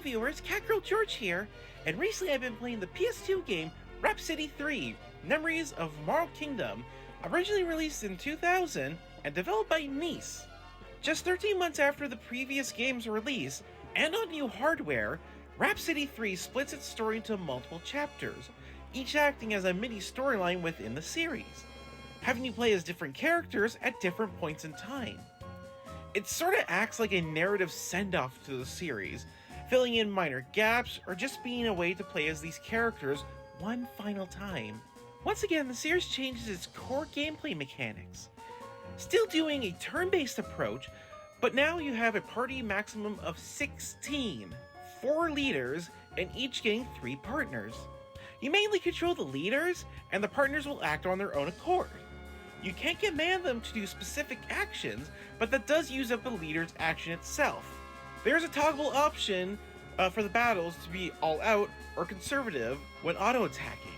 viewers, CatGirl George here, and recently I've been playing the PS2 game Rhapsody 3, Memories of Marl Kingdom, originally released in 2000 and developed by Nice. Just 13 months after the previous game's release, and on new hardware, Rhapsody 3 splits its story into multiple chapters, each acting as a mini storyline within the series, having you play as different characters at different points in time. It sorta acts like a narrative send-off to the series, filling in minor gaps or just being a way to play as these characters one final time. Once again, the series changes its core gameplay mechanics, still doing a turn-based approach, but now you have a party maximum of 16, 4 leaders, and each getting 3 partners. You mainly control the leaders, and the partners will act on their own accord. You can't command them to do specific actions, but that does use up the leader's action itself. There's a toggle option for the battles to be all out or conservative when auto-attacking.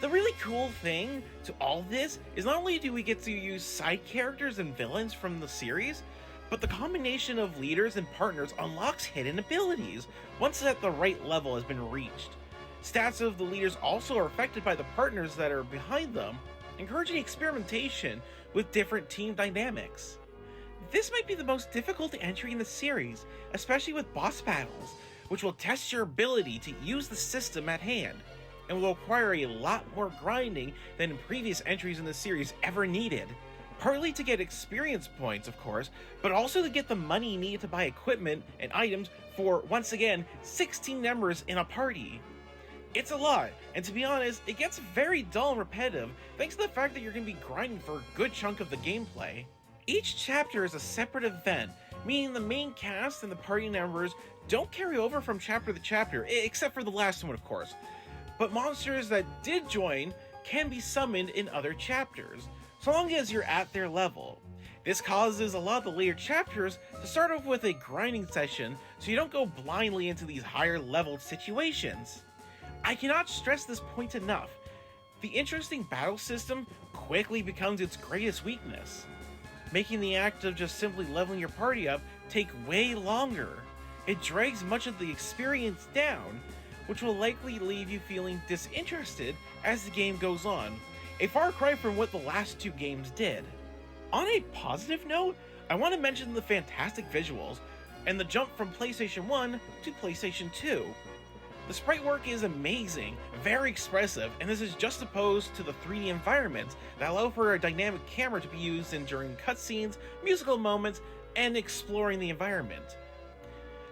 The really cool thing to all this is not only do we get to use side characters and villains from the series, but the combination of leaders and partners unlocks hidden abilities once at the right level has been reached. Stats of the leaders also are affected by the partners that are behind them, encouraging experimentation with different team dynamics. This might be the most difficult entry in the series, especially with boss battles, which will test your ability to use the system at hand, and will require a lot more grinding than previous entries in the series ever needed. Partly to get experience points, of course, but also to get the money needed to buy equipment and items for, once again, 16 members in a party. It's a lot, and to be honest, it gets very dull and repetitive thanks to the fact that you're going to be grinding for a good chunk of the gameplay. Each chapter is a separate event, meaning the main cast and the party members don't carry over from chapter to chapter, except for the last one, of course. But monsters that did join can be summoned in other chapters, so long as you're at their level. This causes a lot of the later chapters to start off with a grinding session so you don't go blindly into these higher leveled situations. I cannot stress this point enough. The interesting battle system quickly becomes its greatest weakness, making the act of just simply leveling your party up take way longer. It drags much of the experience down, which will likely leave you feeling disinterested as the game goes on, a far cry from what the last 2 games did. On a positive note, I want to mention the fantastic visuals, and the jump from PlayStation 1 to PlayStation 2. The sprite work is amazing, very expressive, and this is just opposed to the 3D environments that allow for a dynamic camera to be used during cutscenes, musical moments, and exploring the environment.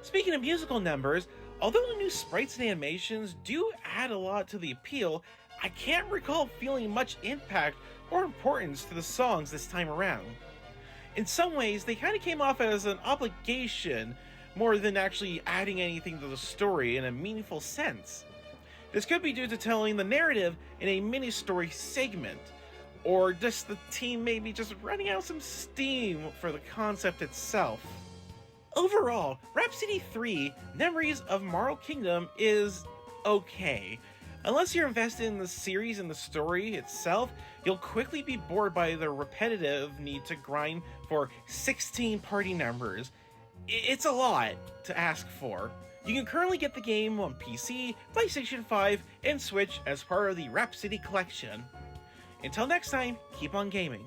Speaking of musical numbers, although the new sprites and animations do add a lot to the appeal, I can't recall feeling much impact or importance to the songs this time around. In some ways, they kind of came off as an obligation more than actually adding anything to the story in a meaningful sense. This could be due to telling the narrative in a mini-story segment, or just the team maybe just running out some steam for the concept itself. Overall, Rhapsody 3, Memories of Marl Kingdom is okay. Unless you're invested in the series and the story itself, you'll quickly be bored by the repetitive need to grind for 16 party members. It's a lot to ask for. You can currently get the game on PC, PlayStation 5, and Switch as part of the Rhapsody collection. Until next time, keep on gaming.